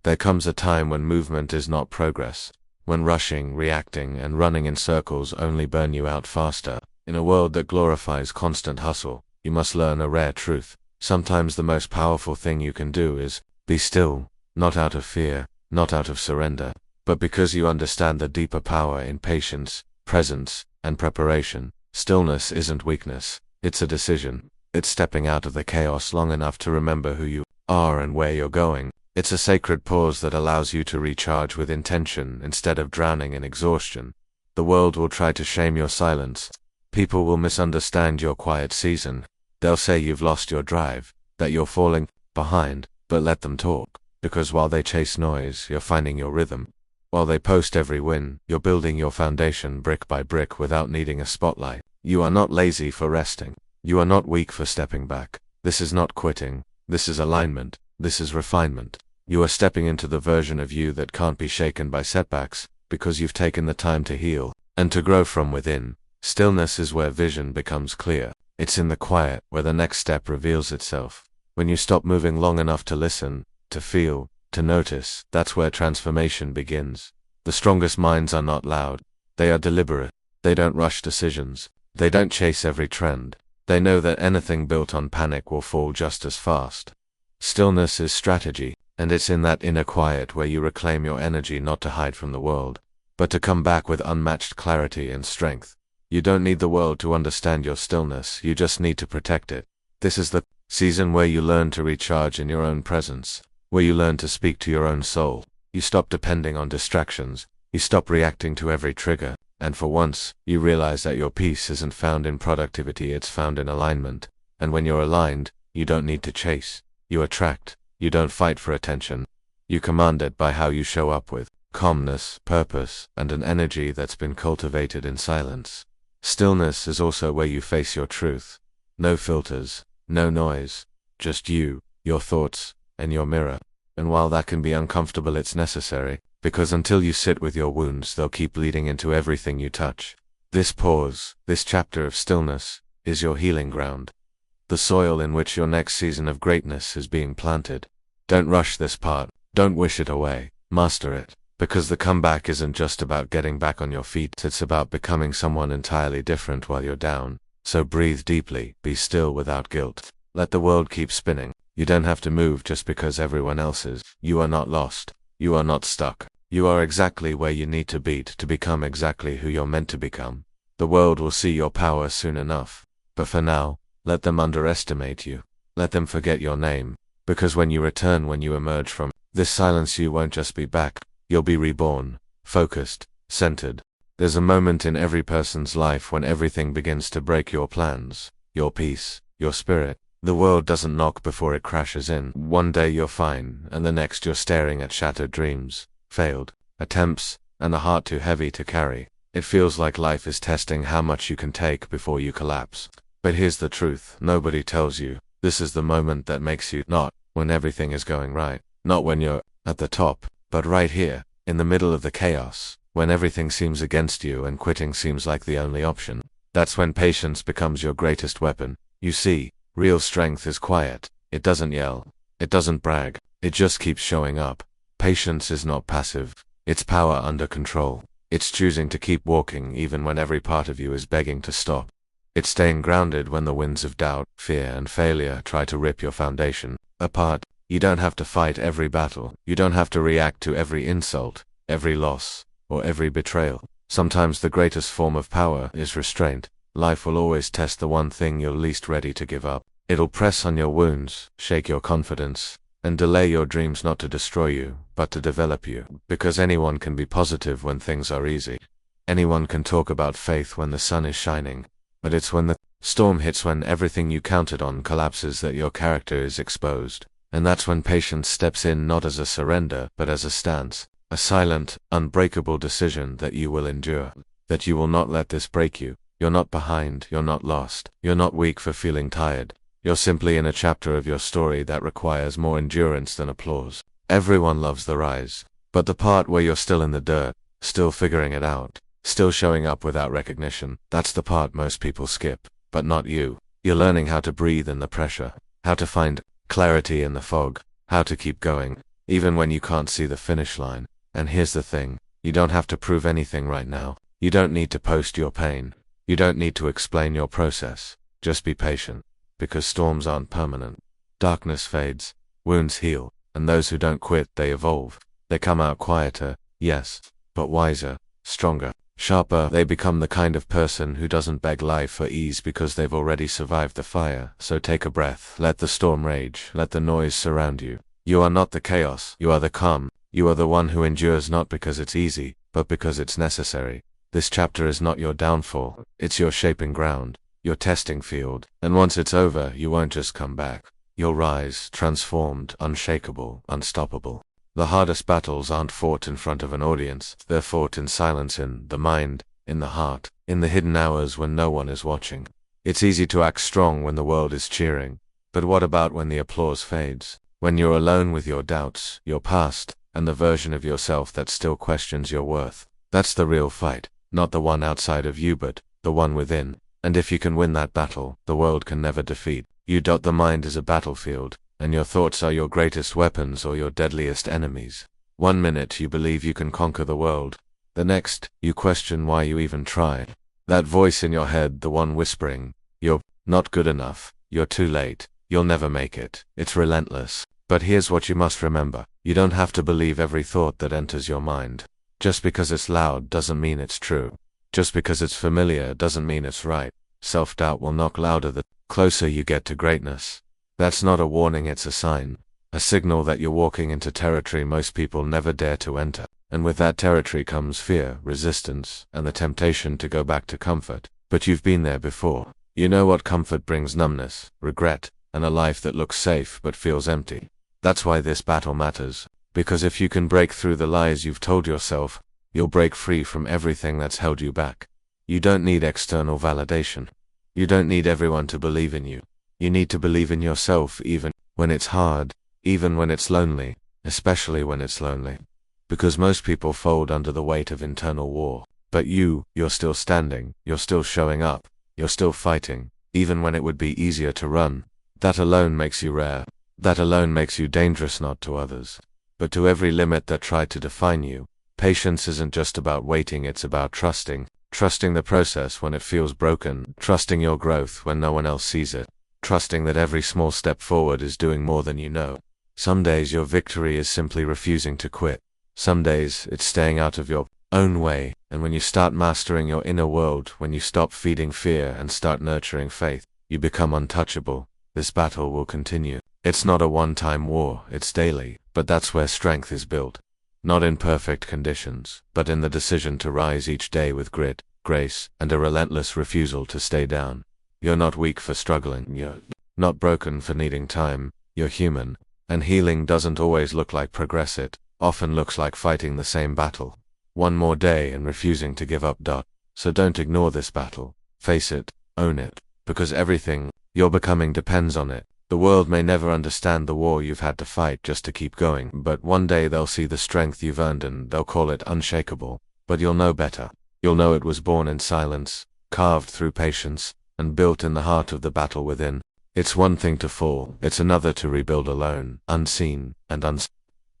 There comes a time when movement is not progress, when rushing, reacting, and running in circles only burn you out faster. In a world that glorifies constant hustle, you must learn a rare truth. Sometimes the most powerful thing you can do is be still, not out of fear, not out of surrender, but because you understand the deeper power in patience, presence, and preparation. Stillness isn't weakness, it's a decision. It's stepping out of the chaos long enough to remember who you are and where you're going. It's a sacred pause that allows you to recharge with intention instead of drowning in exhaustion. The world will try to shame your silence. People will misunderstand your quiet season. They'll say you've lost your drive, that you're falling behind, but let them talk. Because while they chase noise, you're finding your rhythm. While they post every win, you're building your foundation brick by brick without needing a spotlight. You are not lazy for resting. You are not weak for stepping back. This is not quitting. This is alignment. This is refinement. You are stepping into the version of you that can't be shaken by setbacks, because you've taken the time to heal and to grow from within. Stillness is where vision becomes clear. It's in the quiet where the next step reveals itself. When you stop moving long enough to listen, to feel, to notice, that's where transformation begins. The strongest minds are not loud. They are deliberate. They don't rush decisions. They don't chase every trend. They know that anything built on panic will fall just as fast. Stillness is strategy, and it's in that inner quiet where you reclaim your energy not to hide from the world, but to come back with unmatched clarity and strength. You don't need the world to understand your stillness, you just need to protect it. This is the season where you learn to recharge in your own presence, where you learn to speak to your own soul. You stop depending on distractions, you stop reacting to every trigger, and for once, you realize that your peace isn't found in productivity, it's found in alignment. And when you're aligned, you don't need to chase. You attract. You don't fight for attention. You command it by how you show up with calmness, purpose, and an energy that's been cultivated in silence. Stillness is also where you face your truth. No filters, no noise, just you, your thoughts, and your mirror. And while that can be uncomfortable, it's necessary, because until you sit with your wounds, they'll keep bleeding into everything you touch. This pause, this chapter of stillness, is your healing ground. The soil in which your next season of greatness is being planted. Don't rush this part, don't wish it away, master it, because the comeback isn't just about getting back on your feet, it's about becoming someone entirely different while you're down. So breathe deeply, be still without guilt. Let the world keep spinning. You don't have to move just because everyone else is. You are not lost. You are not stuck. You are exactly where you need to be to become exactly who you're meant to become. The world will see your power soon enough. But for now, let them underestimate you. Let them forget your name. Because when you return, when you emerge from this silence, you won't just be back. You'll be reborn, focused, centered. There's a moment in every person's life when everything begins to break: your plans, your peace, your spirit. The world doesn't knock before it crashes in. One day you're fine, and the next you're staring at shattered dreams, failed attempts, and a heart too heavy to carry. It feels like life is testing how much you can take before you collapse. But here's the truth, nobody tells you. This is the moment that makes you not when everything is going right, not when you're at the top, but right here, in the middle of the chaos, when everything seems against you and quitting seems like the only option. That's when patience becomes your greatest weapon. You see, real strength is quiet. It doesn't yell. It doesn't brag. It just keeps showing up. Patience is not passive. It's power under control. It's choosing to keep walking even when every part of you is begging to stop. It's staying grounded when the winds of doubt, fear, and failure try to rip your foundation apart. You don't have to fight every battle. You don't have to react to every insult, every loss, or every betrayal. Sometimes the greatest form of power is restraint. Life will always test the one thing you're least ready to give up. It'll press on your wounds, shake your confidence, and delay your dreams, not to destroy you, but to develop you. Because anyone can be positive when things are easy. Anyone can talk about faith when the sun is shining. But it's when the storm hits, when everything you counted on collapses, that your character is exposed. And that's when patience steps in, not as a surrender, but as a stance. A silent, unbreakable decision that you will endure. That you will not let this break you. You're not behind, you're not lost. You're not weak for feeling tired. You're simply in a chapter of your story that requires more endurance than applause. Everyone loves the rise. But the part where you're still in the dirt, still figuring it out, still showing up without recognition, that's the part most people skip. But not you. You're learning how to breathe in the pressure, how to find clarity in the fog, how to keep going, even when you can't see the finish line. And here's the thing, you don't have to prove anything right now. You don't need to post your pain. You don't need to explain your process. Just be patient, because storms aren't permanent. Darkness fades, wounds heal, and those who don't quit, they evolve. They come out quieter, yes, but wiser, stronger, sharper. They become the kind of person who doesn't beg life for ease because they've already survived the fire. So take a breath, let the storm rage, let the noise surround you. You are not the chaos, you are the calm. You are the one who endures not because it's easy, but because it's necessary. This chapter is not your downfall, it's your shaping ground, your testing field. And once it's over, you won't just come back. You'll rise, transformed, unshakable, unstoppable. The hardest battles aren't fought in front of an audience, they're fought in silence, in the mind, in the heart, in the hidden hours when no one is watching. It's easy to act strong when the world is cheering, but what about when the applause fades? When you're alone with your doubts, your past, and the version of yourself that still questions your worth? That's the real fight, not the one outside of you but the one within. And if you can win that battle, the world can never defeat you. The mind is a battlefield, and your thoughts are your greatest weapons or your deadliest enemies. One minute you believe you can conquer the world, the next, you question why you even tried. That voice in your head, the one whispering, you're not good enough, you're too late, you'll never make it, it's relentless. But here's what you must remember, you don't have to believe every thought that enters your mind. Just because it's loud doesn't mean it's true. Just because it's familiar doesn't mean it's right. Self-doubt will knock louder the closer you get to greatness. That's not a warning, it's a sign. A signal that you're walking into territory most people never dare to enter. And with that territory comes fear, resistance, and the temptation to go back to comfort. But you've been there before. You know what comfort brings: numbness, regret, and a life that looks safe but feels empty. That's why this battle matters. Because if you can break through the lies you've told yourself, you'll break free from everything that's held you back. You don't need external validation. You don't need everyone to believe in you. You need to believe in yourself, even when it's hard, even when it's lonely, especially when it's lonely. Because most people fold under the weight of internal war. But you're still standing, you're still showing up, you're still fighting, even when it would be easier to run. That alone makes you rare. That alone makes you dangerous, not to others, but to every limit that tried to define you. Patience isn't just about waiting, it's about trusting the process when it feels broken, trusting your growth when no one else sees it, trusting that every small step forward is doing more than you know. Some days your victory is simply refusing to quit. Some days it's staying out of your own way. And when you start mastering your inner world, when you stop feeding fear and start nurturing faith, you become untouchable. This battle will continue. It's not a one-time war, it's daily, but that's where strength is built. Not in perfect conditions, but in the decision to rise each day with grit, grace, and a relentless refusal to stay down. You're not weak for struggling, you're not broken for needing time, you're human. And healing doesn't always look like progress, it often looks like fighting the same battle. One more day and refusing to give up. So don't ignore this battle. Face it, own it, because everything you're becoming depends on it. The world may never understand the war you've had to fight just to keep going, but one day they'll see the strength you've earned and they'll call it unshakable. But you'll know better. You'll know it was born in silence, carved through patience, and built in the heart of the battle within. It's one thing to fall, it's another to rebuild alone, unseen, and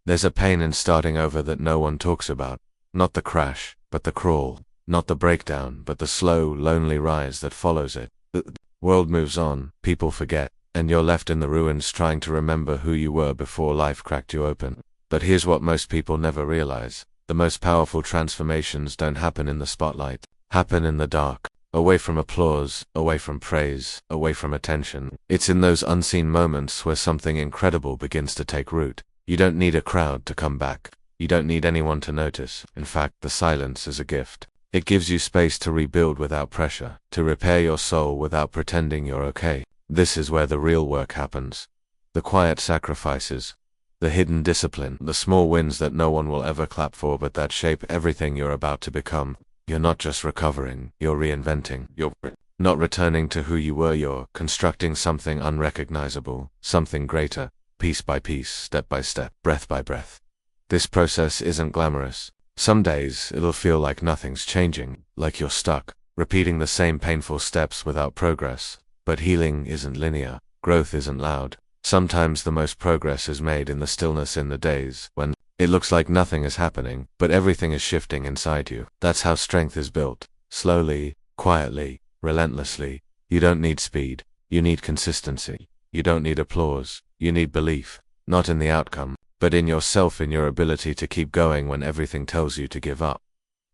There's a pain in starting over that no one talks about. Not the crash, but the crawl. Not the breakdown, but the slow, lonely rise that follows it. The world moves on, people forget, and you're left in the ruins trying to remember who you were before life cracked you open. But here's what most people never realize. The most powerful transformations don't happen in the spotlight, happen in the dark. Away from applause, away from praise, away from attention. It's in those unseen moments where something incredible begins to take root. You don't need a crowd to come back. You don't need anyone to notice. In fact, the silence is a gift. It gives you space to rebuild without pressure, to repair your soul without pretending you're okay. This is where the real work happens. The quiet sacrifices, the hidden discipline, the small wins that no one will ever clap for but that shape everything you're about to become. You're not just recovering, you're reinventing. You're not returning to who you were, you're constructing something unrecognizable, something greater, piece by piece, step by step, breath by breath. This process isn't glamorous. Some days it'll feel like nothing's changing, like you're stuck, repeating the same painful steps without progress. But healing isn't linear, growth isn't loud. Sometimes the most progress is made in the stillness, in the days when it looks like nothing is happening, but everything is shifting inside you. That's how strength is built. Slowly, quietly, relentlessly. You don't need speed. You need consistency. You don't need applause. You need belief. Not in the outcome, but in yourself, in your ability to keep going when everything tells you to give up.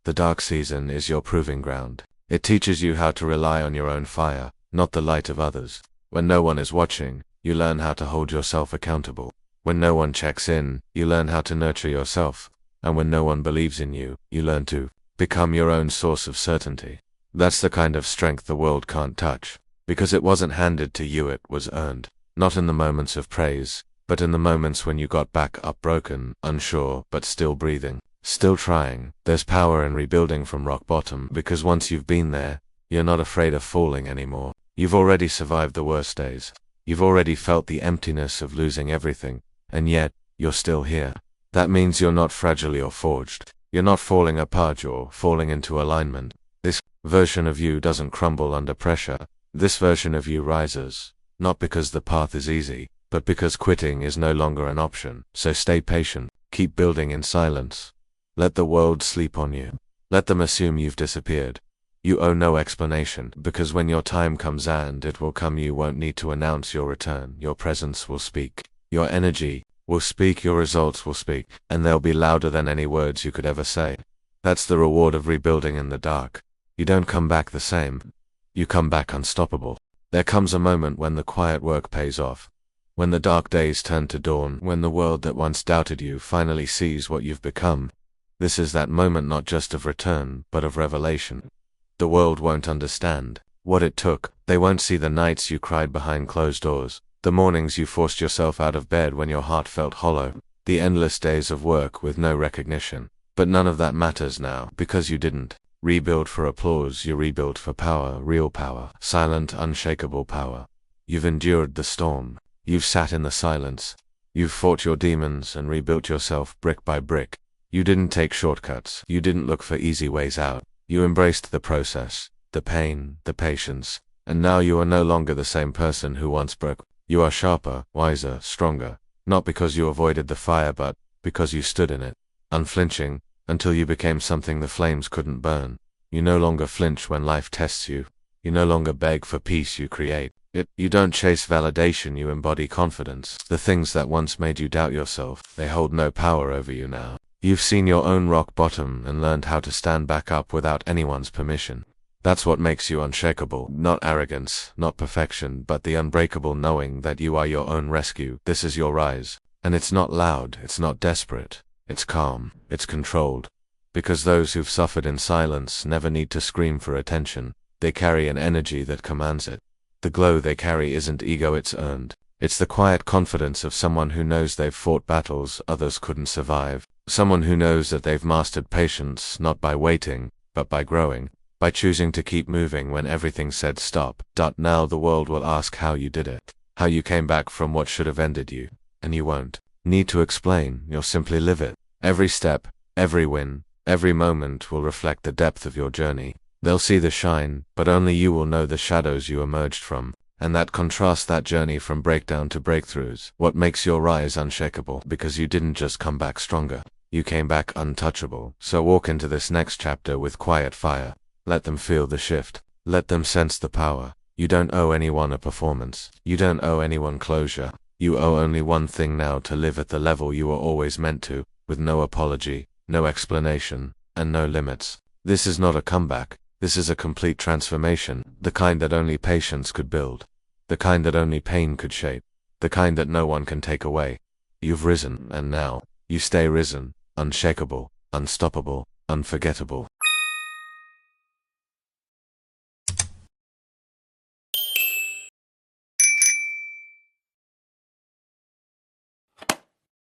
The dark season is your proving ground. It teaches you how to rely on your own fire, not the light of others. When no one is watching, you learn how to hold yourself accountable. When no one checks in, you learn how to nurture yourself. And when no one believes in you, you learn to become your own source of certainty. That's the kind of strength the world can't touch. Because it wasn't handed to you, it was earned. Not in the moments of praise, but in the moments when you got back up, broken, unsure, but still breathing, still trying. There's power in rebuilding from rock bottom, because once you've been there, you're not afraid of falling anymore. You've already survived the worst days. You've already felt the emptiness of losing everything, and yet, you're still here. That means you're not fragile or forged. You're not falling apart, you're falling into alignment. This version of you doesn't crumble under pressure. This version of you rises, not because the path is easy, but because quitting is no longer an option. So stay patient, keep building in silence. Let the world sleep on you. Let them assume you've disappeared. You owe no explanation, because when your time comes, and it will come, you won't need to announce your return. Your presence will speak. Your energy will speak, your results will speak, and they'll be louder than any words you could ever say. That's the reward of rebuilding in the dark. You don't come back the same. You come back unstoppable. There comes a moment when the quiet work pays off. When the dark days turn to dawn, when the world that once doubted you finally sees what you've become. This is that moment, not just of return, but of revelation. The world won't understand what it took. They won't see the nights you cried behind closed doors, the mornings you forced yourself out of bed when your heart felt hollow, the endless days of work with no recognition. But none of that matters now, because you didn't rebuild for applause. You rebuilt for power, real power, silent, unshakable power. You've endured the storm. You've sat in the silence. You've fought your demons and rebuilt yourself brick by brick. You didn't take shortcuts. You didn't look for easy ways out. You embraced the process, the pain, the patience, and now you are no longer the same person who once broke. You are sharper, wiser, stronger, not because you avoided the fire, but because you stood in it, unflinching, until you became something the flames couldn't burn. You no longer flinch when life tests you. You no longer beg for peace, you create it. You don't chase validation, you embody confidence. The things that once made you doubt yourself, they hold no power over you now. You've seen your own rock bottom and learned how to stand back up without anyone's permission. That's what makes you unshakable. Not arrogance, not perfection, but the unbreakable knowing that you are your own rescue. This is your rise. And it's not loud, it's not desperate. It's calm, it's controlled. Because those who've suffered in silence never need to scream for attention. They carry an energy that commands it. The glow they carry isn't ego, it's earned. It's the quiet confidence of someone who knows they've fought battles others couldn't survive. Someone who knows that they've mastered patience, not by waiting, but by growing, by choosing to keep moving when everything said stop. Now the world will ask how you did it, how you came back from what should have ended you, and you won't need to explain, you'll simply live it. Every step, every win, every moment will reflect the depth of your journey. They'll see the shine, but only you will know the shadows you emerged from. And that contrasts that journey from breakdown to breakthroughs. What makes your rise unshakable? Because you didn't just come back stronger. You came back untouchable. So walk into this next chapter with quiet fire. Let them feel the shift. Let them sense the power. You don't owe anyone a performance. You don't owe anyone closure. You owe only one thing now: to live at the level you were always meant to, with no apology, no explanation, and no limits. This is not a comeback. This is a complete transformation, the kind that only patience could build, the kind that only pain could shape, the kind that no one can take away. You've risen, and now, you stay risen, unshakable, unstoppable, unforgettable.